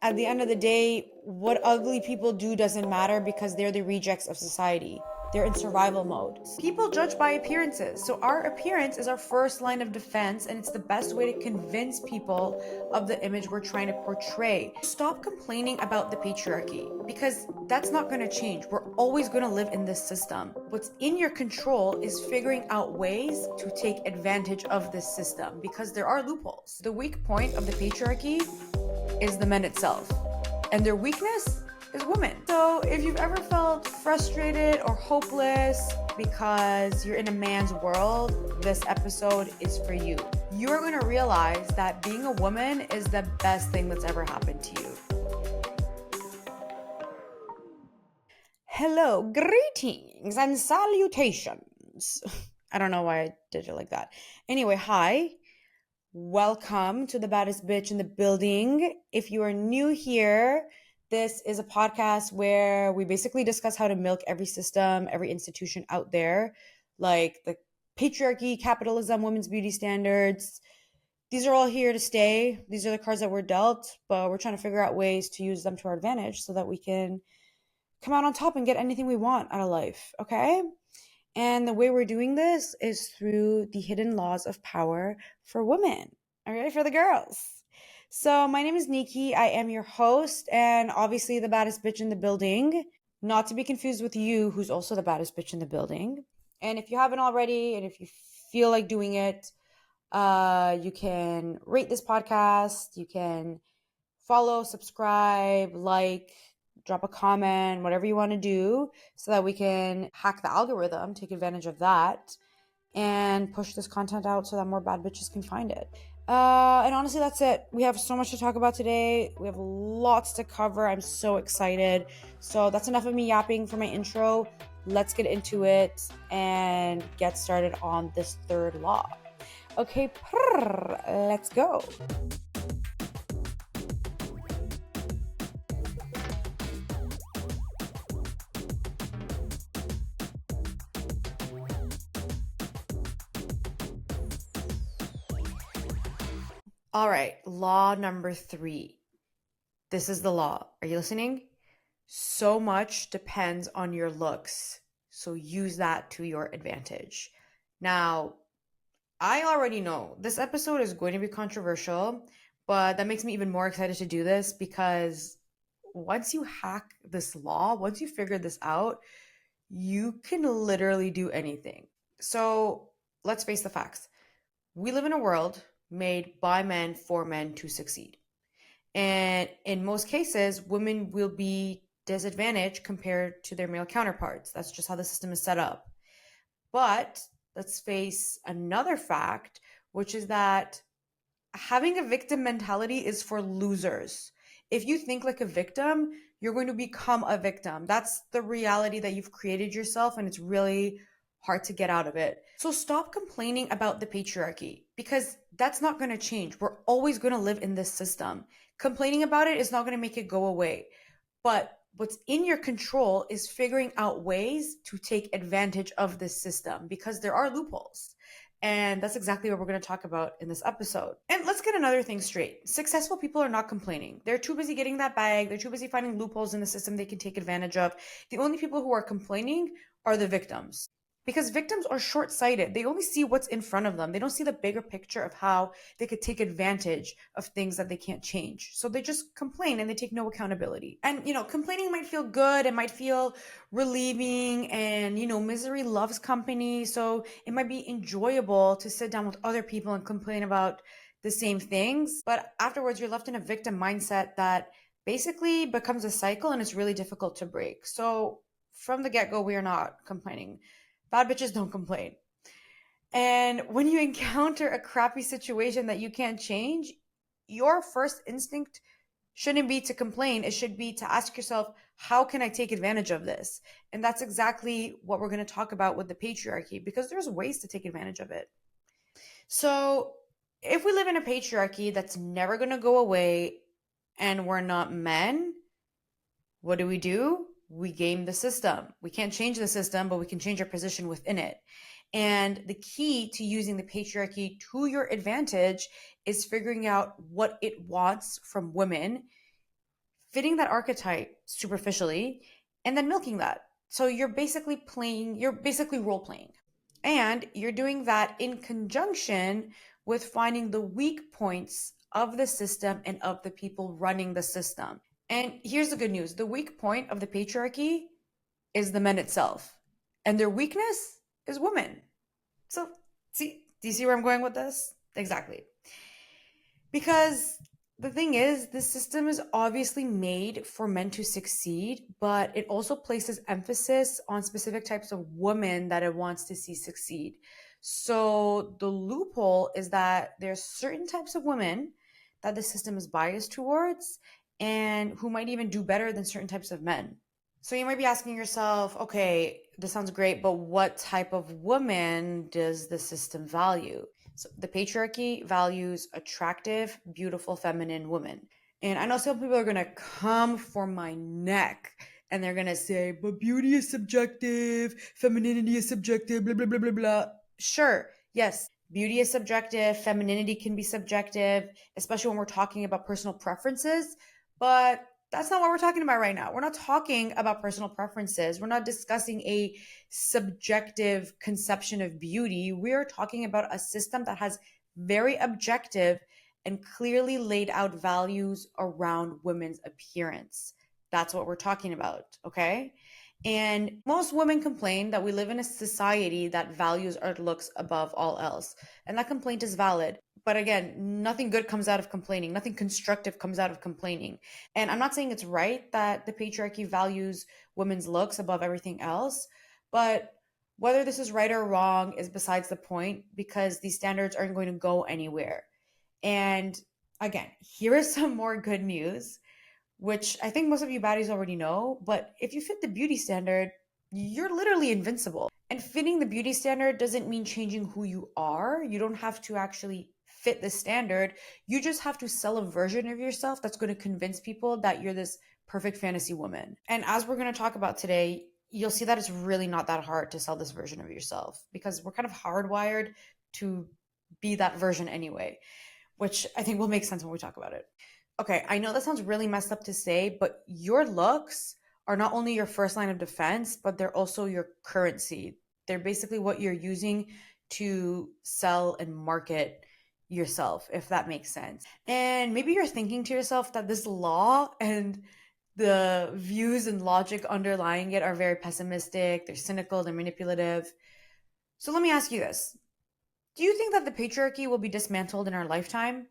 At the end of the day, what ugly people do doesn't matter because they're the rejects of society. They're in survival mode. People judge by appearances, so our appearance is our first line of defense, and it's the best way to convince people of the image we're trying to portray. Stop complaining about the patriarchy because that's not going to change. We're always going to live in this system. What's in your control is figuring out ways to take advantage of this system because there are loopholes. The weak point of the patriarchy is the men itself, and their weakness is women. So if you've ever felt frustrated or hopeless because you're in a man's world, this episode is for you. You're going to realize that being a woman is the best thing that's ever happened to you. Hello, greetings and salutations. I don't know why I did it like that. Anyway, hi. Welcome to the baddest bitch in the building. If you are new here, this is a podcast where we basically discuss how to milk every system, every institution out there, like the patriarchy, capitalism, women's beauty standards. These are all here to stay. These are the cards that we're dealt, but we're trying to figure out ways to use them to our advantage so that we can come out on top and get anything we want out of life, okay? And the way we're doing this is through the hidden laws of power for women. All right, for the girls. So my name is Neeki. I am your host and obviously the baddest bitch in the building. Not to be confused with you, who's also the baddest bitch in the building. And if you haven't already, and if you feel like doing it, you can rate this podcast. You can follow, subscribe, like, drop a comment, whatever you want to do so that we can hack the algorithm, take advantage of that, and push this content out so that more bad bitches can find it. And honestly, that's it. We have so much to talk about today. We have lots to cover. I'm so excited. So that's enough of me yapping for my intro. Let's get into it and get started on this third law. Okay, let's go. All right, law number 3. This is the law. Are you listening? So much depends on your looks, so use that to your advantage. Now, I already know this episode is going to be controversial, but that makes me even more excited to do this because once you hack this law, once you figure this out, you can literally do anything. So let's face the facts. We live in a world made by men for men to succeed. And in most cases, women will be disadvantaged compared to their male counterparts. That's just how the system is set up. But let's face another fact, which is that having a victim mentality is for losers. If you think like a victim, you're going to become a victim. That's the reality that you've created yourself, and it's really hard to get out of it. So stop complaining about the patriarchy because that's not going to change. We're always going to live in this system. Complaining about it is not going to make it go away. But what's in your control is figuring out ways to take advantage of this system because there are loopholes. And that's exactly what we're going to talk about in this episode. And let's get another thing straight. Successful people are not complaining. They're too busy getting that bag. They're too busy finding loopholes in the system they can take advantage of. The only people who are complaining are the victims. Because victims are short-sighted. They only see what's in front of them. They don't see the bigger picture of how they could take advantage of things that they can't change. So they just complain and they take no accountability. And, complaining might feel good. It might feel relieving. And, misery loves company. So it might be enjoyable to sit down with other people and complain about the same things. But afterwards, you're left in a victim mindset that basically becomes a cycle and it's really difficult to break. So from the get-go, we are not complaining. Bad bitches don't complain. And when you encounter a crappy situation that you can't change, your first instinct shouldn't be to complain. It should be to ask yourself, how can I take advantage of this? And that's exactly what we're going to talk about with the patriarchy because there's ways to take advantage of it. So if we live in a patriarchy that's never going to go away and we're not men, what do? We game the system. We can't change the system, but we can change our position within it. And the key to using the patriarchy to your advantage is figuring out what it wants from women fitting that archetype superficially, and then milking that. So you're basically role playing. And you're doing that in conjunction with finding the weak points of the system and of the people running the system. And here's the good news, the weak point of the patriarchy is the men itself, and their weakness is women. So, do you see where I'm going with this? Exactly. Because the thing is, the system is obviously made for men to succeed, but it also places emphasis on specific types of women that it wants to see succeed. So the loophole is that there's certain types of women that the system is biased towards and who might even do better than certain types of men. So you might be asking yourself, okay, this sounds great, but what type of woman does the system value? So the patriarchy values attractive, beautiful, feminine women. And I know some people are going to come for my neck and they're going to say, but beauty is subjective, femininity is subjective, blah, blah, blah, blah, blah. Sure, yes, beauty is subjective, femininity can be subjective, especially when we're talking about personal preferences. But that's not what we're talking about right now. We're not talking about personal preferences. We're not discussing a subjective conception of beauty. We're talking about a system that has very objective and clearly laid out values around women's appearance. That's what we're talking about, okay? And most women complain that we live in a society that values our looks above all else. And that complaint is valid. But again, nothing good comes out of complaining. Nothing constructive comes out of complaining. And I'm not saying it's right that the patriarchy values women's looks above everything else, but whether this is right or wrong is besides the point because these standards aren't going to go anywhere. And again, here is some more good news, which I think most of you baddies already know. But if you fit the beauty standard, you're literally invincible. And fitting the beauty standard doesn't mean changing who you are. You don't have to actually fit the standard. You just have to sell a version of yourself that's going to convince people that you're this perfect fantasy woman. And as we're going to talk about today, you'll see that it's really not that hard to sell this version of yourself because we're kind of hardwired to be that version anyway, which I think will make sense when we talk about it. Okay, I know that sounds really messed up to say, but your looks are not only your first line of defense, but they're also your currency. They're basically what you're using to sell and market yourself, if that makes sense. And maybe you're thinking to yourself that this law and the views and logic underlying it are very pessimistic, they're cynical, they're manipulative. So let me ask you this. Do you think that the patriarchy will be dismantled in our lifetime?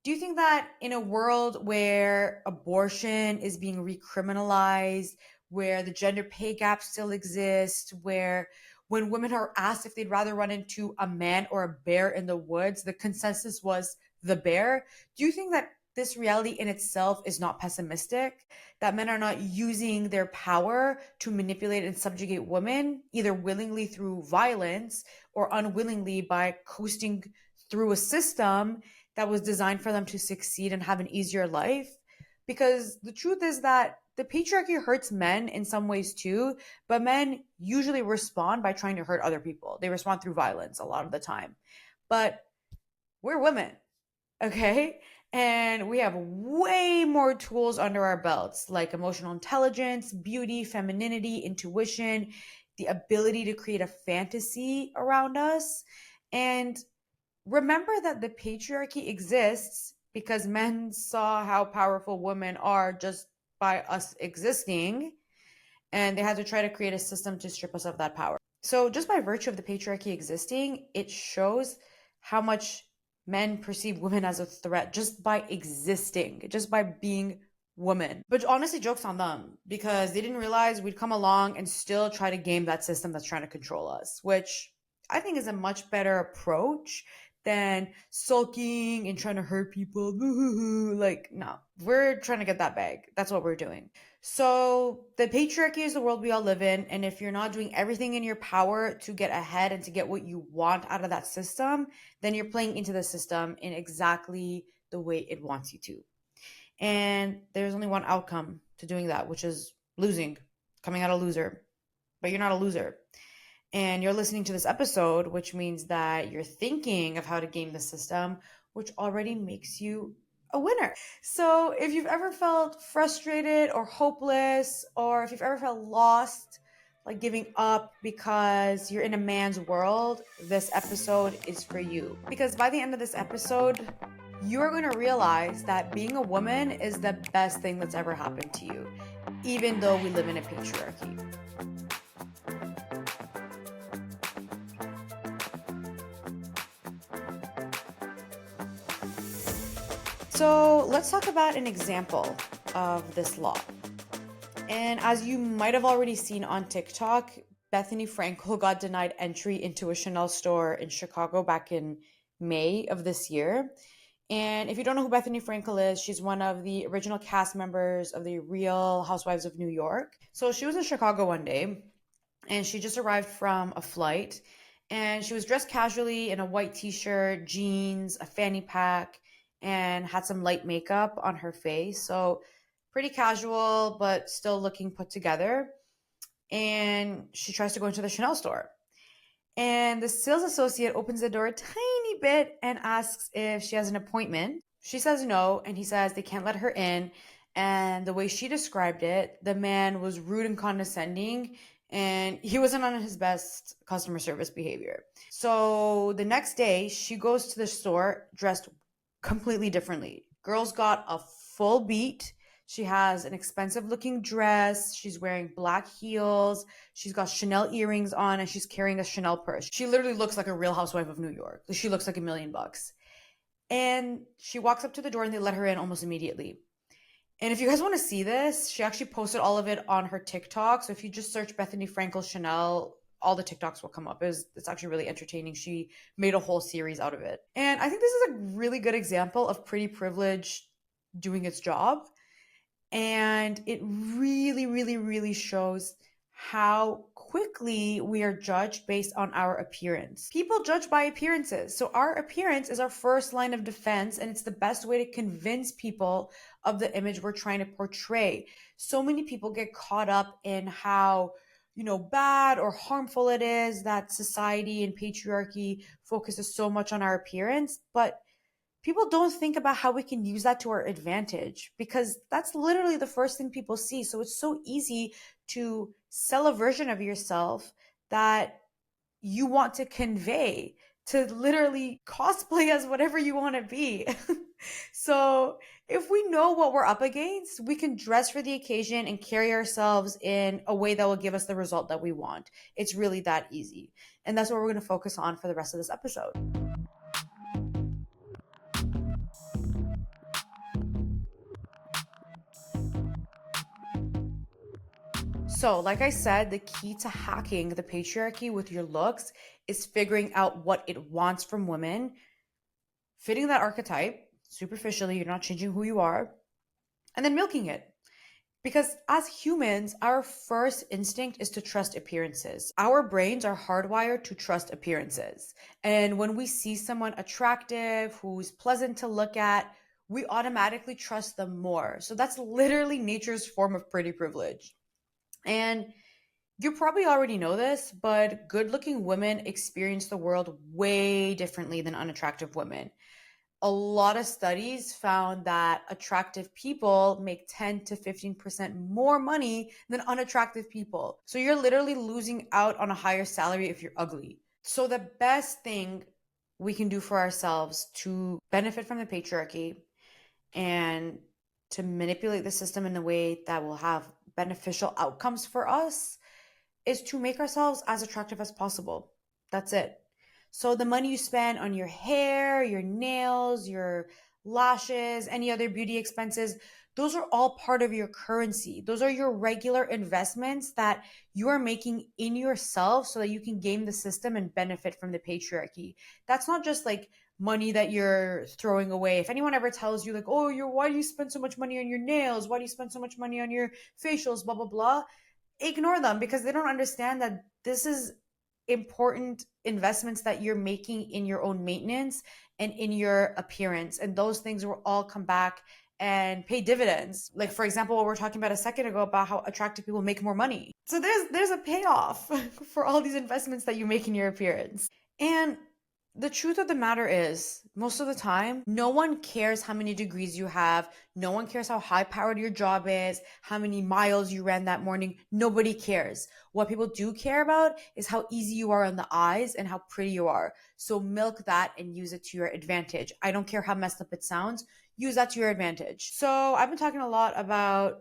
Do you think that in a world where abortion is being recriminalized, where the gender pay gap still exists, where when women are asked if they'd rather run into a man or a bear in the woods, the consensus was the bear? Do you think that this reality in itself is not pessimistic? That men are not using their power to manipulate and subjugate women, either willingly through violence or unwillingly by coasting through a system that was designed for them to succeed and have an easier life? Because the truth is that the patriarchy hurts men in some ways too, but men usually respond by trying to hurt other people. They respond through violence a lot of the time. But we're women, okay? And we have way more tools under our belts, like emotional intelligence, beauty, femininity, intuition, the ability to create a fantasy around us. And remember that the patriarchy exists because men saw how powerful women are just by us existing, and they had to try to create a system to strip us of that power. So, just by virtue of the patriarchy existing, it shows how much men perceive women as a threat just by existing, just by being women. But honestly, joke's on them because they didn't realize we'd come along and still try to game that system that's trying to control us, which I think is a much better approach than sulking and trying to hurt people. Like, no, we're trying to get that bag. That's what we're doing. So, the patriarchy is the world we all live in. And if you're not doing everything in your power to get ahead and to get what you want out of that system, then you're playing into the system in exactly the way it wants you to. And there's only one outcome to doing that, which is losing, coming out a loser. But you're not a loser. And you're listening to this episode, which means that you're thinking of how to game the system, which already makes you a winner. So if you've ever felt frustrated or hopeless, or if you've ever felt lost, like giving up because you're in a man's world, this episode is for you. Because by the end of this episode, you're going to realize that being a woman is the best thing that's ever happened to you, even though we live in a patriarchy. So let's talk about an example of this law. And as you might have already seen on TikTok, Bethenny Frankel got denied entry into a Chanel store in Chicago back in May of this year. And if you don't know who Bethenny Frankel is, she's one of the original cast members of the Real Housewives of New York. So she was in Chicago one day and she just arrived from a flight and she was dressed casually in a white t-shirt, jeans, a fanny pack, and had some light makeup on her face. So pretty casual, but still looking put together. And she tries to go into the Chanel store. And the sales associate opens the door a tiny bit and asks if she has an appointment. She says no, and he says they can't let her in. And the way she described it, the man was rude and condescending, and he wasn't on his best customer service behavior. So the next day, she goes to the store dressed completely differently. Girl's got a full beat. She has an expensive looking dress. She's wearing black heels. She's got Chanel earrings on and she's carrying a Chanel purse. She literally looks like a real housewife of New York. She looks like $1,000,000. And she walks up to the door and they let her in almost immediately. And if you guys want to see this, she actually posted all of it on her TikTok. So if you just search Bethenny Frankel Chanel, all the TikToks will come up. It's actually really entertaining. She made a whole series out of it. And I think this is a really good example of pretty privilege doing its job. And it really, really, really shows how quickly we are judged based on our appearance. People judge by appearances. So our appearance is our first line of defense, and it's the best way to convince people of the image we're trying to portray. So many people get caught up in how bad or harmful it is that society and patriarchy focuses so much on our appearance, but people don't think about how we can use that to our advantage because that's literally the first thing people see. So it's so easy to sell a version of yourself that you want to convey, to literally cosplay as whatever you want to be. So if we know what we're up against, we can dress for the occasion and carry ourselves in a way that will give us the result that we want. It's really that easy. And that's what we're going to focus on for the rest of this episode. So, like I said, the key to hacking the patriarchy with your looks is figuring out what it wants from women, fitting that archetype superficially, you're not changing who you are, and then milking it. Because as humans, our first instinct is to trust appearances. Our brains are hardwired to trust appearances. And when we see someone attractive, who's pleasant to look at, we automatically trust them more. So that's literally nature's form of pretty privilege. And you probably already know this, but good looking women experience the world way differently than unattractive women. A lot of studies found that attractive people make 10 to 15% more money than unattractive people. So you're literally losing out on a higher salary if you're ugly. So the best thing we can do for ourselves to benefit from the patriarchy and to manipulate the system in a way that will have beneficial outcomes for us is to make ourselves as attractive as possible. That's it. So the money you spend on your hair, your nails, your lashes, any other beauty expenses, those are all part of your currency. Those are your regular investments that you are making in yourself so that you can game the system and benefit from the patriarchy. That's not just like money that you're throwing away. If anyone ever tells you like, "Oh, why do you spend so much money on your nails? Why do you spend so much money on your facials, blah blah blah?" Ignore them because they don't understand that this is important investments that you're making in your own maintenance and in your appearance, and those things will all come back and pay dividends. Like for example, what we are talking about a second ago about how attractive people make more money. So there's a payoff for all these investments that you make in your appearance. And The truth of the matter is, most of the time, no one cares how many degrees you have. No one cares how high powered your job is, how many miles you ran that morning. Nobody cares. What people do care about is how easy you are on the eyes and how pretty you are. So milk that and use it to your advantage. I don't care how messed up it sounds. Use that to your advantage. So I've been talking a lot about,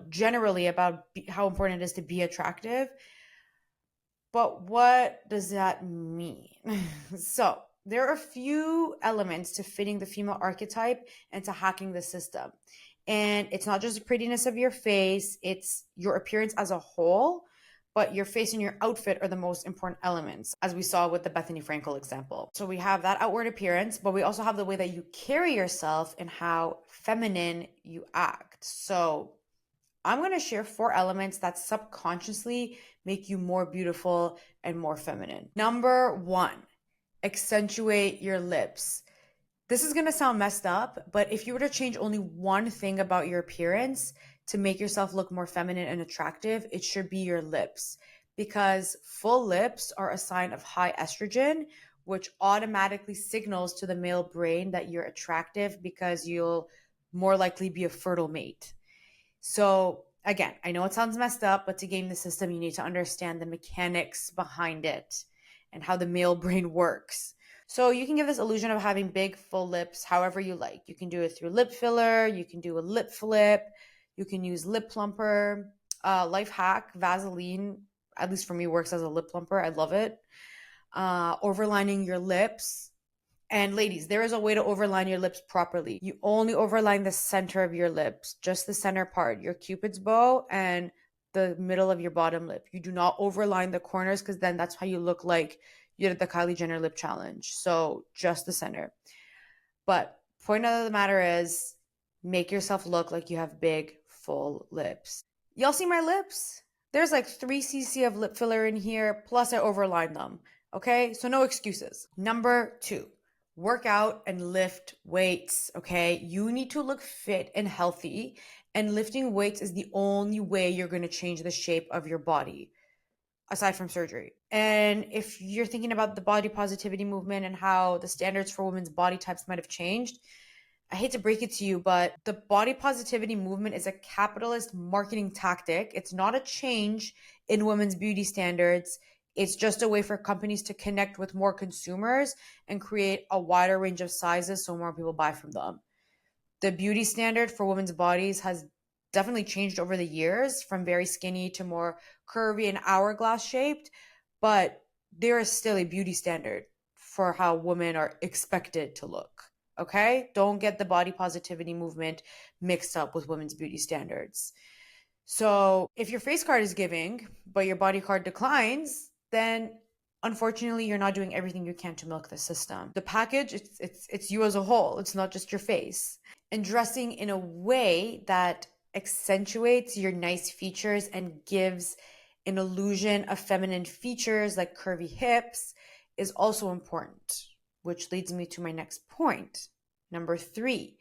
generally about how important it is to be attractive. But what does that mean? So, there are a few elements to fitting the female archetype and to hacking the system. And it's not just the prettiness of your face, it's your appearance as a whole, but your face and your outfit are the most important elements, as we saw with the Bethenny Frankel example. So, we have that outward appearance, but we also have the way that you carry yourself and how feminine you act. So, I'm going to share 4 elements that subconsciously make you more beautiful and more feminine. Number 1, accentuate your lips. This is going to sound messed up, but if you were to change only one thing about your appearance to make yourself look more feminine and attractive, it should be your lips. Because full lips are a sign of high estrogen, which automatically signals to the male brain that you're attractive because you'll more likely be a fertile mate. So again, I know it sounds messed up, but to game the system, you need to understand the mechanics behind it and how the male brain works. So you can give this illusion of having big, full lips however you like. You can do it through lip filler, you can do a lip flip, you can use lip plumper. Life hack, Vaseline, at least for me, works as a lip plumper. I love it. Overlining your lips. And ladies, there is a way to overline your lips properly. You only overline the center of your lips, just the center part, your cupid's bow and the middle of your bottom lip. You do not overline the corners because then that's how you look like you did the Kylie Jenner lip challenge. So just the center. But point of the matter is, make yourself look like you have big, full lips. Y'all see my lips? There's like 3 cc of lip filler in here, plus I overlined them. Okay, so no excuses. Number 2, work out and lift weights. Okay, you need to look fit and healthy, and lifting weights is the only way you're going to change the shape of your body aside from surgery. And if you're thinking about the body positivity movement and how the standards for women's body types might have changed, I hate to break it to you, but the body positivity movement is a capitalist marketing tactic. It's not a change in women's beauty standards. It's just a way for companies to connect with more consumers and create a wider range of sizes so more people buy from them. The beauty standard for women's bodies has definitely changed over the years from very skinny to more curvy and hourglass shaped, but there is still a beauty standard for how women are expected to look. Okay? Don't get the body positivity movement mixed up with women's beauty standards. So, if your face card is giving, but your body card declines, then unfortunately you're not doing everything you can to milk the system. The package, it's you as a whole. It's not just your face. And dressing in a way that accentuates your nice features and gives an illusion of feminine features like curvy hips is also important, which leads me to my next point. Number 3,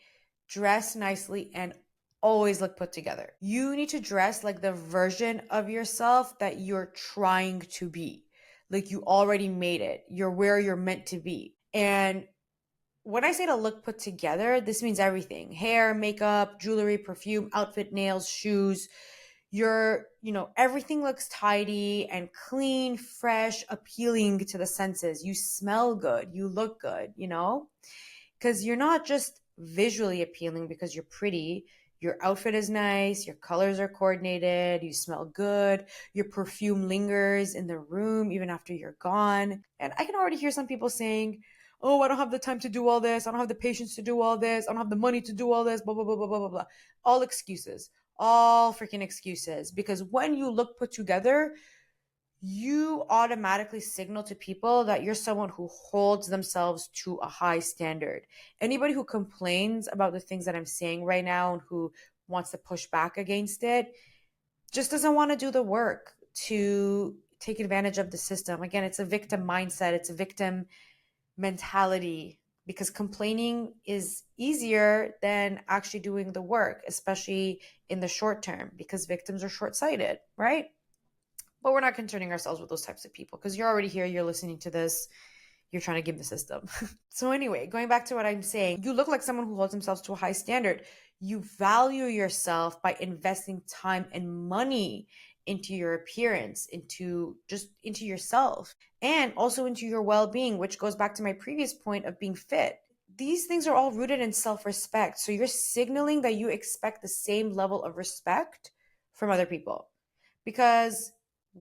dress nicely and always look put together. You need to dress like the version of yourself that you're trying to be. Like you already made it. You're where you're meant to be. And when I say to look put together, this means everything: hair, makeup, jewelry, perfume, outfit, nails, shoes. Everything looks tidy and clean, fresh, appealing to the senses. You smell good, you look good, because you're not just visually appealing because you're pretty. Your outfit is nice, your colors are coordinated, you smell good, your perfume lingers in the room even after you're gone. And I can already hear some people saying, oh, I don't have the time to do all this. I don't have the patience to do all this. I don't have the money to do all this, blah, blah, blah, blah, blah, blah, blah. All excuses, all freaking excuses. Because when you look put together, you automatically signal to people that you're someone who holds themselves to a high standard. Anybody who complains about the things that I'm saying right now and who wants to push back against it just doesn't want to do the work to take advantage of the system. Again, it's a victim mindset. It's a victim mentality, because complaining is easier than actually doing the work, especially in the short term, because victims are short-sighted, right? But we're not concerning ourselves with those types of people because you're already here, you're listening to this. you're trying to game the system. So anyway, going back to what I'm saying, you look like someone who holds themselves to a high standard. You value yourself by investing time and money into your appearance, into yourself, and also into your well-being, which goes back to my previous point of being fit. These things are all rooted in self-respect. So you're signaling that you expect the same level of respect from other people, because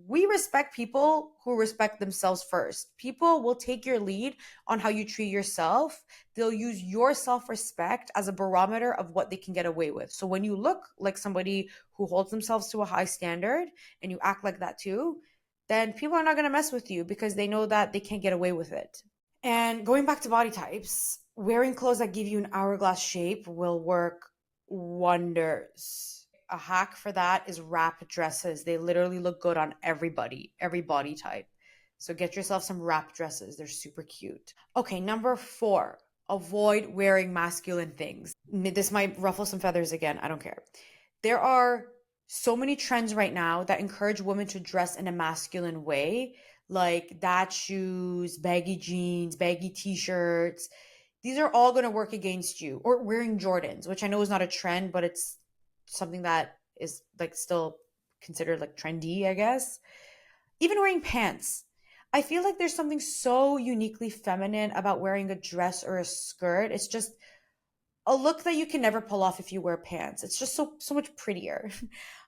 we respect people who respect themselves first. People will take your lead on how you treat yourself. They'll use your self respect as a barometer of what they can get away with. So when you look like somebody who holds themselves to a high standard and you act like that too, then people are not going to mess with you because they know that they can't get away with it. And going back to body types, wearing clothes that give you an hourglass shape will work wonders. A hack for that is wrap dresses. They literally look good on everybody, every body type. So get yourself some wrap dresses. They're super cute. Okay, number 4, avoid wearing masculine things. This might ruffle some feathers again. I don't care. There are so many trends right now that encourage women to dress in a masculine way, like dad shoes, baggy jeans, baggy t-shirts. These are all going to work against you. Or wearing Jordans, which I know is not a trend, but it's something that is like still considered like trendy, I guess. Even wearing pants. I feel like there's something so uniquely feminine about wearing a dress or a skirt. It's just a look that you can never pull off if you wear pants. It's just so much prettier.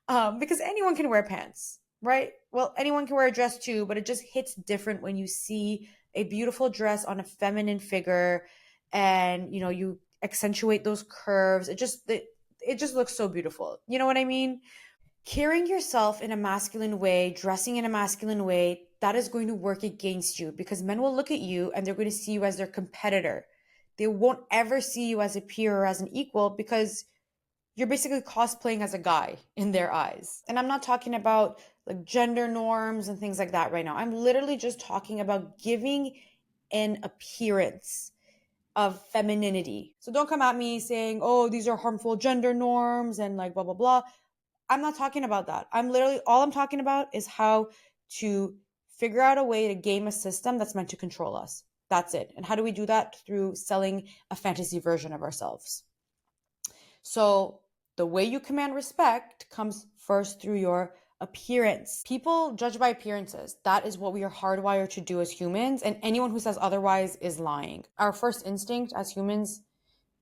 Because anyone can wear pants, right? Well, anyone can wear a dress too, but it just hits different when you see a beautiful dress on a feminine figure, and you accentuate those curves. It just looks so beautiful. You know what I mean? Carrying yourself in a masculine way, dressing in a masculine way, that is going to work against you, because men will look at you and they're going to see you as their competitor. They won't ever see you as a peer or as an equal, because you're basically cosplaying as a guy in their eyes. And I'm not talking about like gender norms and things like that right now. I'm literally just talking about giving an appearance of femininity. So don't come at me saying, oh, these are harmful gender norms and like blah, blah, blah. I'm not talking about that. All I'm talking about is how to figure out a way to game a system that's meant to control us. That's it. And how do we do that? Through selling a fantasy version of ourselves. So the way you command respect comes first through your appearance. People judge by appearances. That is what we are hardwired to do as humans. And anyone who says otherwise is lying. Our first instinct as humans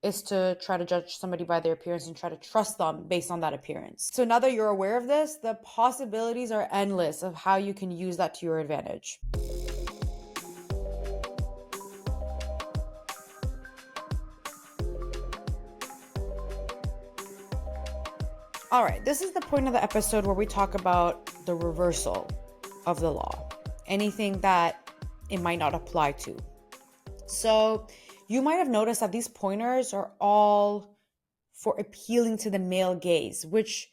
is to try to judge somebody by their appearance and try to trust them based on that appearance. So now that you're aware of this, the possibilities are endless of how you can use that to your advantage. All right, this is the point of the episode where we talk about the reversal of the law, anything that it might not apply to. So you might have noticed that these pointers are all for appealing to the male gaze, which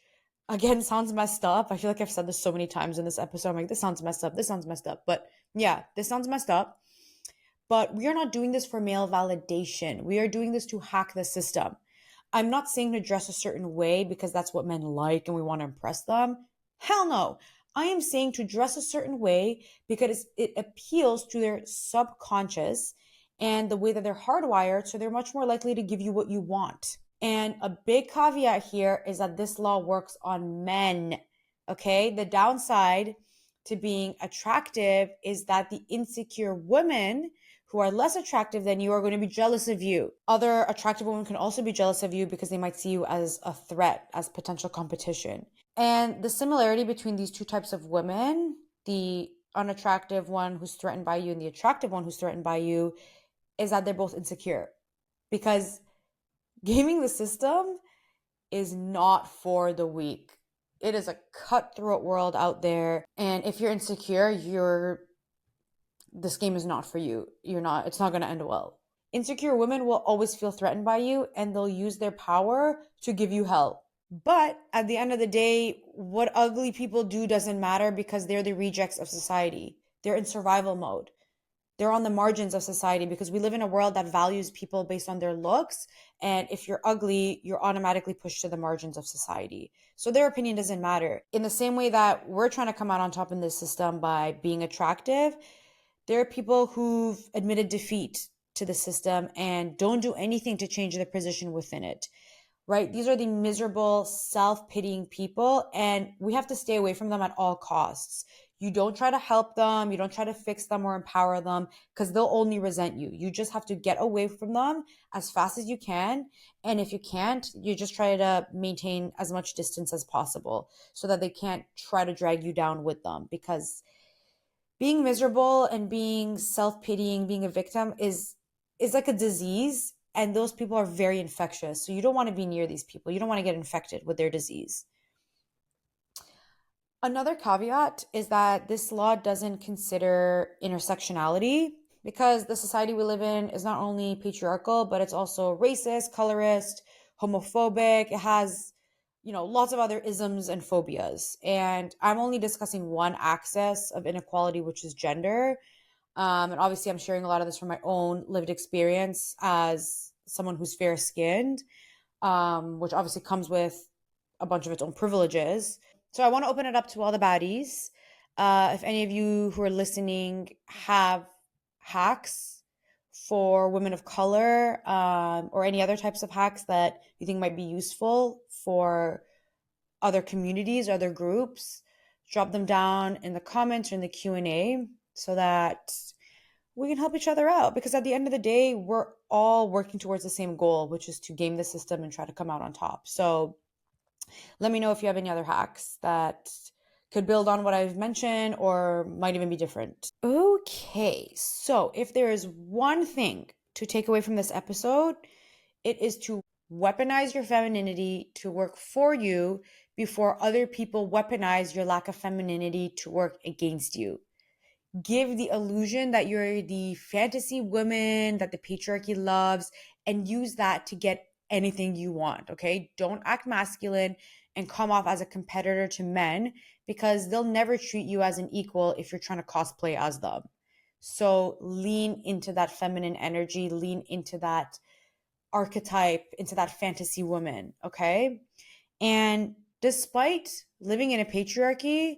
again sounds messed up. I feel like I've said this so many times in this episode. I'm like, this sounds messed up. This sounds messed up. But yeah, this sounds messed up. But we are not doing this for male validation. We are doing this to hack the system. I'm not saying to dress a certain way because that's what men like and we want to impress them. Hell no. I am saying to dress a certain way because it appeals to their subconscious and the way that they're hardwired, so they're much more likely to give you what you want. And a big caveat here is that this law works on men, okay? The downside to being attractive is that the insecure women who are less attractive than you are going to be jealous of you. Other attractive women can also be jealous of you because they might see you as a threat, as potential competition. And the similarity between these two types of women, the unattractive one who's threatened by you and the attractive one who's threatened by you, is that they're both insecure. Because gaming the system is not for the weak. It is a cutthroat world out there. And if you're insecure, this game is not for you. It's not going to end well. Insecure women will always feel threatened by you and they'll use their power to give you hell. But at the end of the day, what ugly people do doesn't matter because they're the rejects of society. They're in survival mode. They're on the margins of society because we live in a world that values people based on their looks. And if you're ugly, you're automatically pushed to the margins of society. So their opinion doesn't matter. In the same way that we're trying to come out on top in this system by being attractive, There are people who've admitted defeat to the system and don't do anything to change their position within it, right? These are the miserable, self-pitying people, and we have to stay away from them at all costs. You don't try to help them, you don't try to fix them or empower them, because they'll only resent you. You just have to get away from them as fast as you can. And if you can't, you just try to maintain as much distance as possible so that they can't try to drag you down with them. Because being miserable and being self-pitying, being a victim is like a disease, and those people are very infectious. So you don't want to be near these people. You don't want to get infected with their disease. Another caveat is that this law doesn't consider intersectionality, because the society we live in is not only patriarchal, but it's also racist, colorist, homophobic. It has, lots of other isms and phobias. And I'm only discussing one axis of inequality, which is gender. And obviously, I'm sharing a lot of this from my own lived experience as someone who's fair skinned, which obviously comes with a bunch of its own privileges. So I want to open it up to all the baddies. If any of you who are listening have hacks for women of color, or any other types of hacks that you think might be useful for other communities, other groups, drop them down in the comments or in the Q&A so that we can help each other out. Because at the end of the day, we're all working towards the same goal, which is to game the system and try to come out on top. So let me know if you have any other hacks that could build on what I've mentioned or might even be different. Okay, so if there is one thing to take away from this episode, it is to weaponize your femininity to work for you before other people weaponize your lack of femininity to work against you. Give the illusion that you're the fantasy woman that the patriarchy loves and use that to get anything you want, okay? Don't act masculine and come off as a competitor to men, because they'll never treat you as an equal if you're trying to cosplay as them. So lean into that feminine energy, lean into that archetype, into that fantasy woman, okay? And despite living in a patriarchy,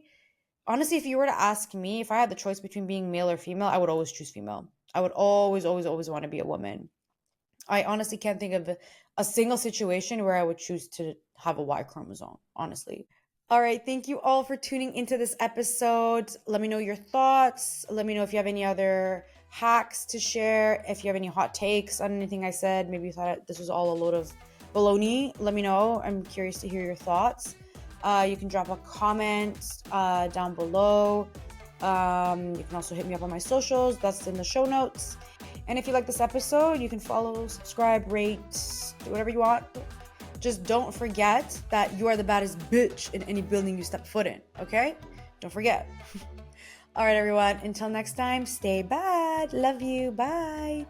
honestly, if you were to ask me, if I had the choice between being male or female, I would always choose female. I would always, always, always want to be a woman. I honestly can't think of a single situation where I would choose to have a Y chromosome, honestly. All right. Thank you all for tuning into this episode. Let me know your thoughts. Let me know if you have any other hacks to share. If you have any hot takes on anything I said, maybe you thought this was all a load of baloney. Let me know. I'm curious to hear your thoughts. You can drop a comment down below. You can also hit me up on my socials. That's in the show notes. And if you like this episode, you can follow, subscribe, rate, do whatever you want. Just don't forget that you are the baddest bitch in any building you step foot in, okay? Don't forget. All right, everyone. Until next time, stay bad. Love you. Bye.